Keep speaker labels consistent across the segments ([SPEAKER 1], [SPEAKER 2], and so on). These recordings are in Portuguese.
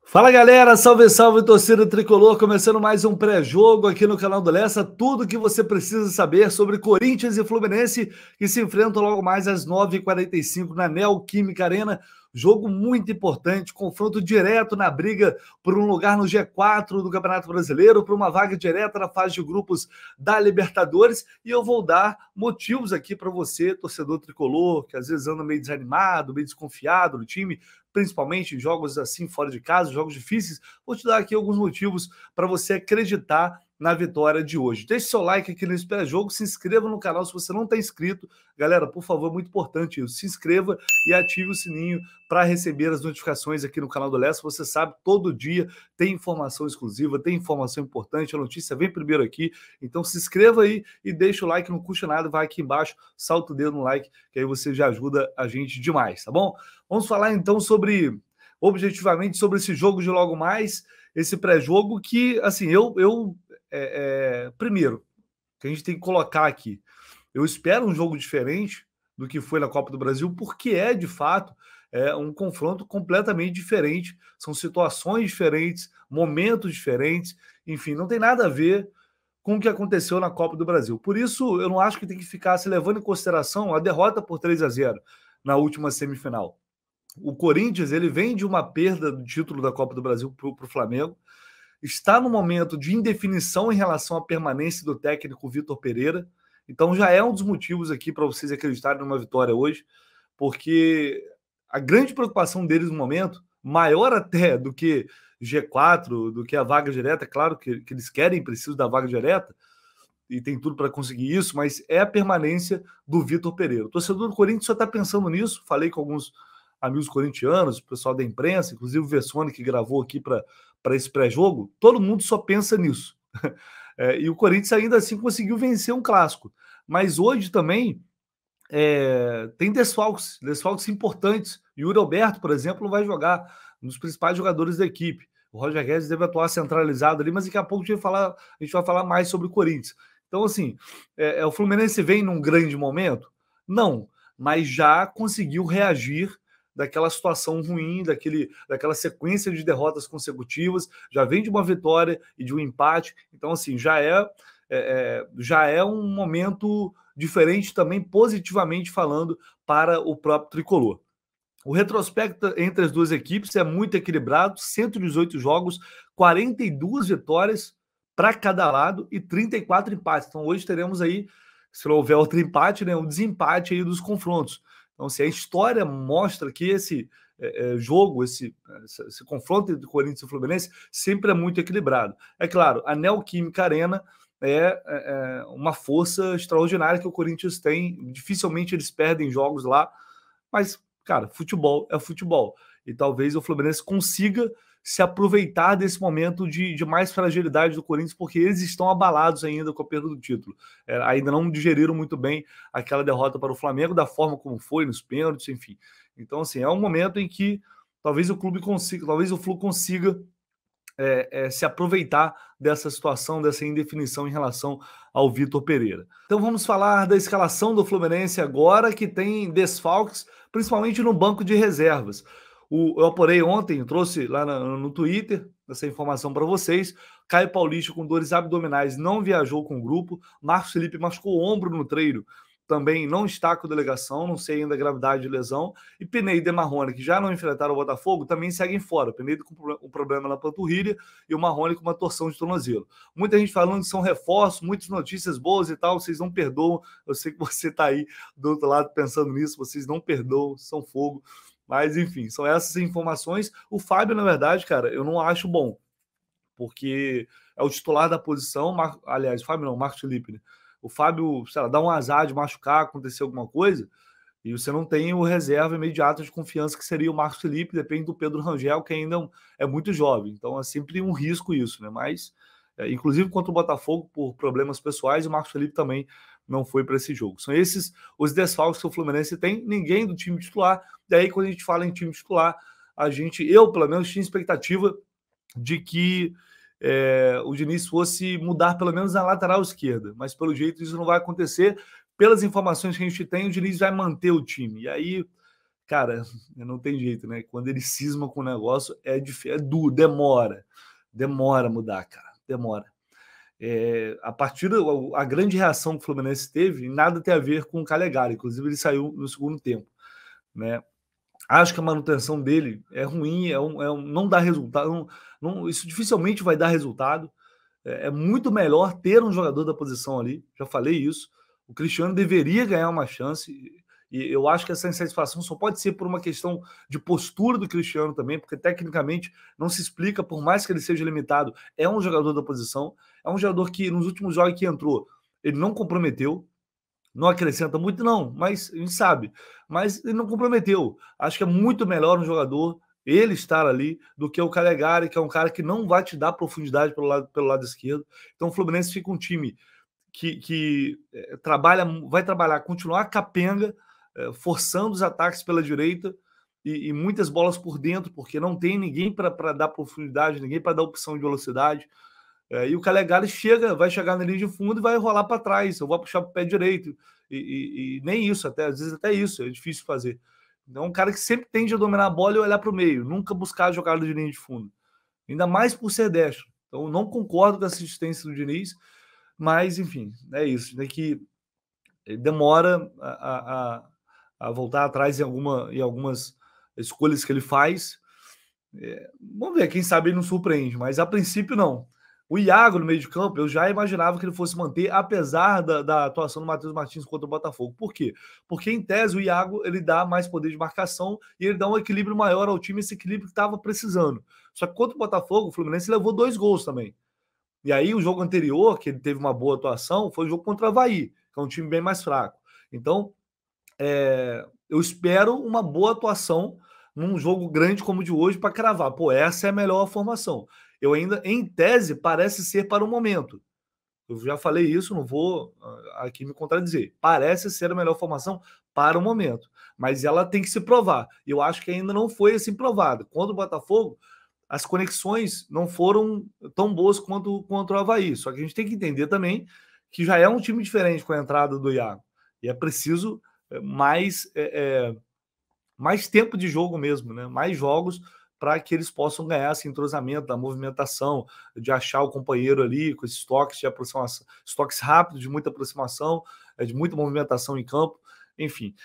[SPEAKER 1] Fala galera, salve, salve torcida tricolor, começando mais um pré-jogo aqui no canal do Lessa, tudo que você precisa saber sobre Corinthians e Fluminense que se enfrentam logo mais às 9h45 na Neoquímica Arena, jogo muito importante, confronto direto na briga por um lugar no G4 do Campeonato Brasileiro, por uma vaga direta na fase de grupos da Libertadores, e eu vou dar motivos aqui para você, torcedor tricolor, que às vezes anda meio desanimado, meio desconfiado do time, principalmente em jogos assim fora de casa, jogos difíceis. Vou te dar aqui alguns motivos para você acreditar na vitória de hoje. Deixe seu like aqui nesse pré-jogo, se inscreva no canal se você não está inscrito. Galera, por favor, muito importante isso. Se inscreva e ative o sininho para receber as notificações aqui no canal do Lessa. Você sabe, todo dia tem informação exclusiva, tem informação importante, a notícia vem primeiro aqui. Então se inscreva aí e deixa o like, não custa nada, vai aqui embaixo, salta o dedo no like, que aí você já ajuda a gente demais, tá bom? Vamos falar então objetivamente, sobre esse jogo de logo mais, esse pré-jogo que, assim, primeiro, que a gente tem que colocar aqui, eu espero um jogo diferente do que foi na Copa do Brasil, porque de fato, um confronto completamente diferente, são situações diferentes, momentos diferentes, enfim, não tem nada a ver com o que aconteceu na Copa do Brasil. Por isso, eu não acho que tem que ficar se levando em consideração a derrota por 3-0 na última semifinal. O Corinthians, ele vem de uma perda do título da Copa do Brasil para o Flamengo, está no momento de indefinição em relação à permanência do técnico Vitor Pereira, então já é um dos motivos aqui para vocês acreditarem numa vitória hoje, porque a grande preocupação deles no momento, maior até do que G4, do que a vaga direta, claro que eles querem, precisam da vaga direta, e tem tudo para conseguir isso, mas é a permanência do Vitor Pereira. O torcedor do Corinthians só está pensando nisso, falei com alguns amigos corintianos, o pessoal da imprensa, inclusive o Vessone, que gravou aqui para esse pré-jogo, todo mundo só pensa nisso. E o Corinthians ainda assim conseguiu vencer um clássico. Mas hoje também tem desfalques importantes. Yuri Alberto, por exemplo, não vai jogar, um dos principais jogadores da equipe. O Roger Guedes deve atuar centralizado ali, mas daqui a pouco a gente vai falar mais sobre o Corinthians. Então, assim, o Fluminense vem num grande momento? Não, mas já conseguiu reagir daquela situação ruim, daquela sequência de derrotas consecutivas, já vem de uma vitória e de um empate, então assim, já é um momento diferente também, positivamente falando, para o próprio tricolor. O retrospecto entre as duas equipes é muito equilibrado, 118 jogos, 42 vitórias para cada lado e 34 empates. Então hoje teremos aí, se não houver outro empate, né, um desempate aí dos confrontos. Então, se a história mostra que esse jogo, esse confronto entre Corinthians e Fluminense sempre é muito equilibrado. É claro, a Neoquímica Arena é uma força extraordinária que o Corinthians tem. Dificilmente eles perdem jogos lá, mas, cara, futebol é futebol. E talvez o Fluminense consiga se aproveitar desse momento de mais fragilidade do Corinthians, porque eles estão abalados ainda com a perda do título. Ainda não digeriram muito bem aquela derrota para o Flamengo, da forma como foi, nos pênaltis, enfim. Então, assim, é um momento em que talvez o clube consiga, talvez o Flu consiga se aproveitar dessa situação, dessa indefinição em relação ao Vitor Pereira. Então vamos falar da escalação do Fluminense agora, que tem desfalques, principalmente no banco de reservas. Eu apurei ontem, trouxe lá no Twitter essa informação para vocês. Caio Paulista, com dores abdominais, não viajou com o grupo. Marcos Felipe machucou o ombro no treino, também não está com a delegação, não sei ainda a gravidade de lesão. E Pineda e Marrone, que já não enfrentaram o Botafogo, também seguem fora. Pineda com um problema na panturrilha e o Marrone com uma torção de tornozelo. Muita gente falando que são reforços, muitas notícias boas e tal, vocês não perdoam. Eu sei que você está aí do outro lado pensando nisso, vocês não perdoam, são fogo. Mas, enfim, são essas informações. O Fábio, na verdade, cara, eu não acho bom, porque é o titular da posição. Aliás, o Fábio não, o Marcos Felipe, né? O Fábio, sei lá, dá um azar de machucar, acontecer alguma coisa, e você não tem o reserva imediato de confiança, que seria o Marcos Felipe, depende do Pedro Rangel, que ainda é muito jovem. Então é sempre um risco isso, né? Mas, inclusive contra o Botafogo, por problemas pessoais, o Marcos Felipe também não foi para esse jogo. São esses os desfalques que o Fluminense tem, ninguém do time titular. Daí, quando a gente fala em time titular, eu, pelo menos, tinha expectativa de que o Diniz fosse mudar pelo menos na lateral esquerda, mas pelo jeito isso não vai acontecer. Pelas informações que a gente tem, o Diniz vai manter o time. E aí, cara, não tem jeito, né? Quando ele cisma com o negócio, é difícil, demora a mudar, cara, demora. A grande reação que o Fluminense teve nada tem a ver com o Calegari, inclusive ele saiu no segundo tempo, né? Acho que a manutenção dele é ruim, não dá resultado, isso dificilmente vai dar resultado. É muito melhor ter um jogador da posição ali, já falei isso. O Cristiano deveria ganhar uma chance, e eu acho que essa insatisfação só pode ser por uma questão de postura do Cristiano também, porque tecnicamente não se explica, por mais que ele seja limitado, é um jogador da posição, é um jogador que nos últimos jogos que entrou, ele não comprometeu, não acrescenta muito não, mas a gente sabe, mas ele não comprometeu. Acho que é muito melhor um jogador ele estar ali do que o Calegari, que é um cara que não vai te dar profundidade pelo lado esquerdo. Então o Fluminense fica um time que vai trabalhar, continuar capenga, forçando os ataques pela direita e muitas bolas por dentro, porque não tem ninguém para dar profundidade, ninguém para dar opção de velocidade. E o Calegari vai chegar na linha de fundo e vai rolar para trás, eu vou puxar para o pé direito, e nem isso, às vezes até isso é difícil fazer. Então é um cara que sempre tende a dominar a bola e olhar para o meio, nunca buscar a jogada de linha de fundo, ainda mais por ser destro. Então não concordo com a assistência do Diniz, mas enfim, é isso, né, que demora a voltar atrás em algumas escolhas que ele faz. Vamos ver, quem sabe ele não surpreende, mas a princípio não. O Iago no meio de campo, eu já imaginava que ele fosse manter, apesar da atuação do Matheus Martins contra o Botafogo. Por quê? Porque, em tese, o Iago ele dá mais poder de marcação e ele dá um equilíbrio maior ao time, esse equilíbrio que estava precisando. Só que contra o Botafogo, o Fluminense levou 2 gols também. E aí, o jogo anterior, que ele teve uma boa atuação, foi o jogo contra o Avaí, que é um time bem mais fraco. Então, eu espero uma boa atuação num jogo grande como o de hoje para cravar. Pô, essa é a melhor formação. Eu ainda, em tese, parece ser para o momento. Eu já falei isso, não vou aqui me contradizer. Parece ser a melhor formação para o momento. Mas ela tem que se provar. E eu acho que ainda não foi assim provada. Contra o Botafogo, as conexões não foram tão boas quanto contra o Avaí. Só que a gente tem que entender também que já é um time diferente com a entrada do Iago. E é preciso mais tempo de jogo mesmo, né? Mais jogos para que eles possam ganhar esse entrosamento da movimentação, de achar o companheiro ali com esses toques de aproximação, toques rápidos, de muita aproximação, de muita movimentação em campo, enfim.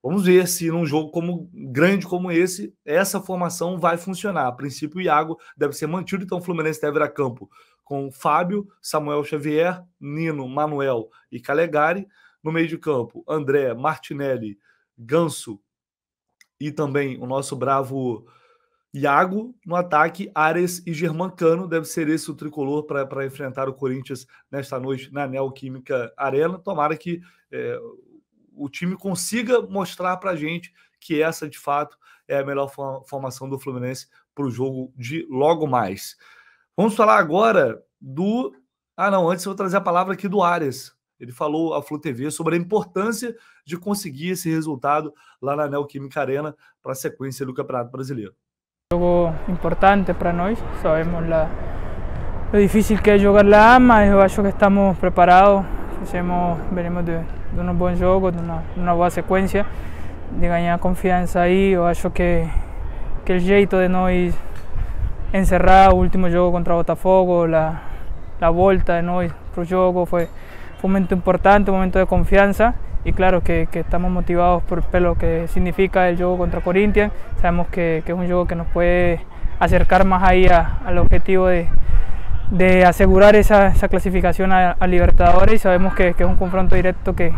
[SPEAKER 1] Vamos ver se num jogo grande como esse, essa formação vai funcionar. A princípio, o Iago deve ser mantido, então o Fluminense deve ir a campo com Fábio, Samuel Xavier, Nino, Manuel e Calegari. No meio de campo, André, Martinelli, Ganso e também o nosso bravo Iago. No ataque, Ares e Germancano. Deve ser esse o tricolor para enfrentar o Corinthians nesta noite na Neoquímica Arena. Tomara que o time consiga mostrar para a gente que essa, de fato, é a melhor formação do Fluminense para o jogo de logo mais. Vamos falar agora do... antes eu vou trazer a palavra aqui do Ares. Ele falou à Flu TV sobre a importância de conseguir esse resultado lá na Neoquímica Arena para a sequência do Campeonato Brasileiro.
[SPEAKER 2] Jogo importante para nós, sabemos lo difícil que é jogar lá, mas eu acho que estamos preparados, venimos de um bom jogo, de uma boa sequência, de ganhar confiança aí. Eu acho que o jeito de nós encerrar o último jogo contra o Botafogo, a volta de nós para o jogo foi un momento importante, un momento de confianza, y claro que estamos motivados por lo que significa el juego contra Corinthians. Sabemos que es un juego que nos puede acercar más ahí al objetivo de asegurar esa clasificación a Libertadores, y sabemos que es un confronto directo que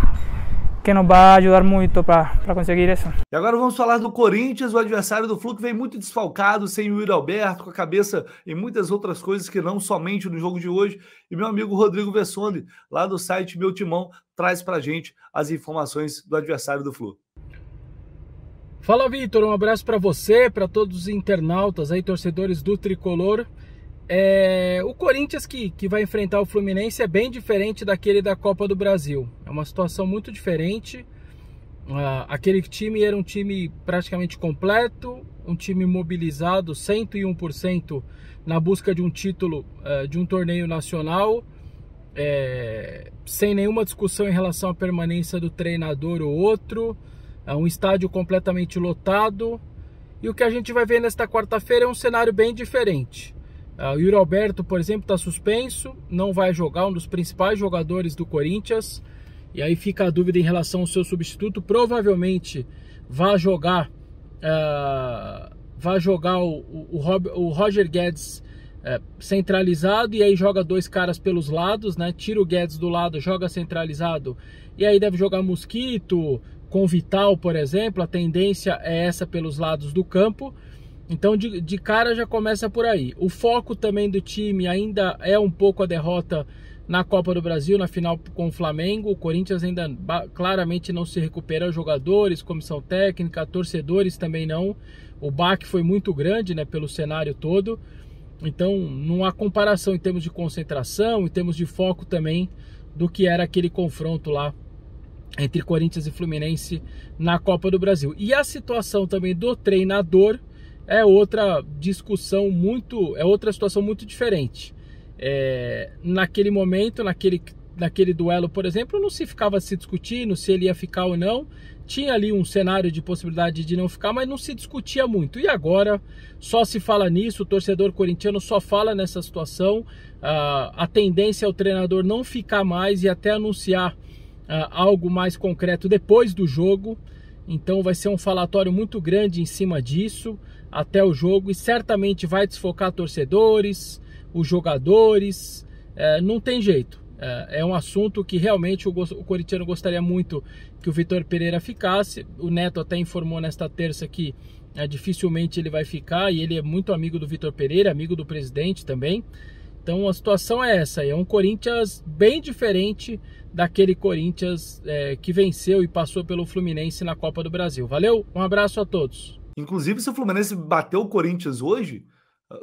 [SPEAKER 2] nos vai ajudar muito para conseguir isso.
[SPEAKER 1] E agora vamos falar do Corinthians, o adversário do Flu, que vem muito desfalcado, sem o Yuri Alberto, com a cabeça em muitas outras coisas que não somente no jogo de hoje. E meu amigo Rodrigo Vessone, lá do site Meu Timão, traz para a gente as informações do adversário do Flu.
[SPEAKER 3] Fala, Vitor, um abraço para você, para todos os internautas aí, torcedores do Tricolor. O Corinthians que vai enfrentar o Fluminense é bem diferente daquele da Copa do Brasil. É uma situação muito diferente. Aquele time era um time praticamente completo, um time mobilizado 101% na busca de um título de um torneio nacional, sem nenhuma discussão em relação à permanência do treinador ou outro. um estádio completamente lotado. E o que a gente vai ver nesta quarta-feira é um cenário bem diferente. O Yuri Alberto, por exemplo, está suspenso, não vai jogar, um dos principais jogadores do Corinthians. E aí fica a dúvida em relação ao seu substituto. Provavelmente vai jogar o Roger Guedes centralizado, e aí joga dois caras pelos lados, né? Tira o Guedes do lado, joga centralizado, e aí deve jogar Mosquito com Vital, por exemplo. A tendência é essa pelos lados do campo. Então de cara já começa por aí. O foco também do time ainda é um pouco a derrota na Copa do Brasil, na final com o Flamengo. O Corinthians ainda claramente não se recupera, jogadores, comissão técnica, torcedores também não. O baque foi muito grande, né, pelo cenário todo. Então não há comparação em termos de concentração, em termos de foco também, do que era aquele confronto lá entre Corinthians e Fluminense na Copa do Brasil. E a situação também do treinador é outra discussão é outra situação muito diferente. Naquele momento, naquele duelo, por exemplo, não se ficava se discutindo se ele ia ficar ou não. Tinha ali um cenário de possibilidade de não ficar, mas não se discutia muito. E agora só se fala nisso, o torcedor corintiano só fala nessa situação. A tendência é o treinador não ficar mais e até anunciar algo mais concreto depois do jogo. Então vai ser um falatório muito grande em cima disso até o jogo, e certamente vai desfocar torcedores, os jogadores. Não tem jeito. É um assunto que realmente o corintiano gostaria muito que o Vitor Pereira ficasse. O Neto até informou nesta terça que dificilmente ele vai ficar, e ele é muito amigo do Vitor Pereira, amigo do presidente também. Então a situação é essa, é um Corinthians bem diferente daquele Corinthians que venceu e passou pelo Fluminense na Copa do Brasil. Valeu, um abraço a todos.
[SPEAKER 1] Inclusive, se o Fluminense bateu o Corinthians hoje,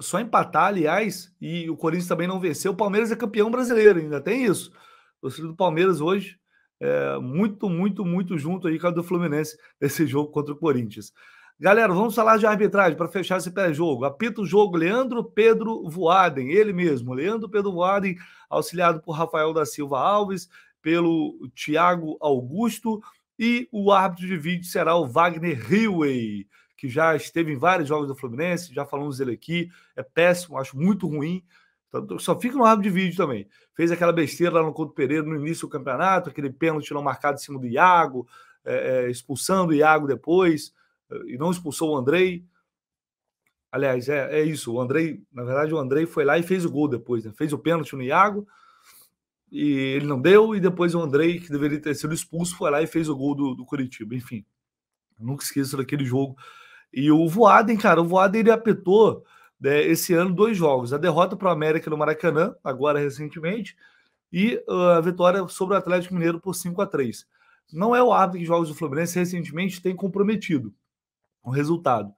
[SPEAKER 1] só empatar, aliás, e o Corinthians também não venceu, o Palmeiras é campeão brasileiro, ainda tem isso. O torcedor do Palmeiras hoje é muito junto aí com a do Fluminense nesse jogo contra o Corinthians. Galera, vamos falar de arbitragem para fechar esse pré-jogo. Apita o jogo Leandro Pedro Voaden, ele mesmo, Leandro Pedro Voaden, auxiliado por Rafael da Silva Alves, pelo Thiago Augusto, e o árbitro de vídeo será o Wagner Hillway, que já esteve em vários jogos do Fluminense, já falamos dele aqui, é péssimo, acho muito ruim, só fica no árbitro de vídeo também. Fez aquela besteira lá no Couto Pereira no início do campeonato, aquele pênalti não marcado em cima do Iago, expulsando o Iago depois, e não expulsou o Andrei. Aliás, é isso, o Andrei, na verdade o Andrei foi lá e fez o gol depois, né? Fez o pênalti no Iago, e ele não deu, e depois o Andrei, que deveria ter sido expulso, foi lá e fez o gol do Curitiba. Enfim, eu nunca esqueço daquele jogo. E o Voaden, cara, ele apitou esse ano 2 jogos. A derrota para o América no Maracanã, agora recentemente, e a vitória sobre o Atlético Mineiro por 5-3. Não é o árbitro que jogos do Fluminense recentemente tem comprometido o resultado.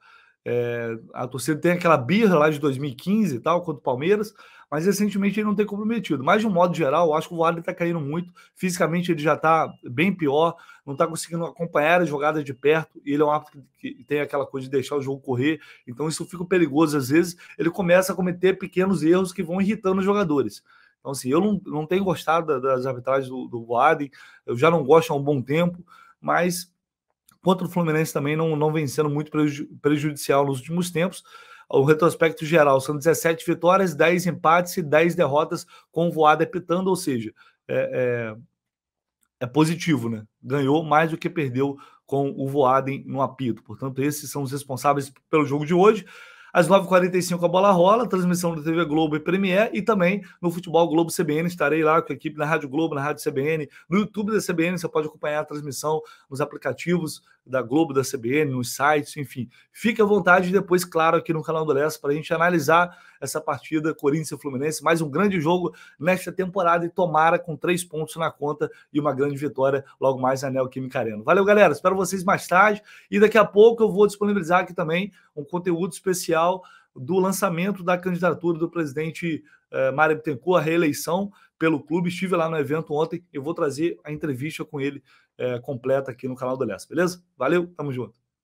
[SPEAKER 1] A torcida tem aquela birra lá de 2015 e tal, contra o Palmeiras, mas recentemente ele não tem comprometido. Mas de um modo geral, eu acho que o Voaden está caindo muito. Fisicamente ele já está bem pior, não está conseguindo acompanhar as jogadas de perto, e ele é um árbitro que tem aquela coisa de deixar o jogo correr, então isso fica perigoso às vezes. Ele começa a cometer pequenos erros que vão irritando os jogadores. Então assim, eu não tenho gostado das arbitragens do Voaden, eu já não gosto há um bom tempo, mas contra o Fluminense também não vem sendo muito prejudicial nos últimos tempos. O retrospecto geral são 17 vitórias, 10 empates e 10 derrotas com o Voaden apitando, ou seja, é positivo, né? Ganhou mais do que perdeu com o Voaden no apito. Portanto, esses são os responsáveis pelo jogo de hoje. Às 9h45 a bola rola, transmissão da TV Globo e Premier, e também no Futebol Globo CBN. Estarei lá com a equipe na Rádio Globo, na Rádio CBN, no YouTube da CBN. Você pode acompanhar a transmissão nos aplicativos da Globo, da CBN, nos sites, enfim. Fique à vontade depois, claro, aqui no canal do Lessa, para a gente analisar essa partida Corinthians e Fluminense. Mais um grande jogo nesta temporada, e tomara com 3 pontos na conta e uma grande vitória logo mais na Neoquímica Arena. Valeu, galera. Espero vocês mais tarde. E daqui a pouco eu vou disponibilizar aqui também um conteúdo especial do lançamento da candidatura do presidente Mário Bittencourt à reeleição pelo clube. Estive lá no evento ontem, eu vou trazer a entrevista com ele completa aqui no canal do Lessa, beleza? Valeu, tamo junto.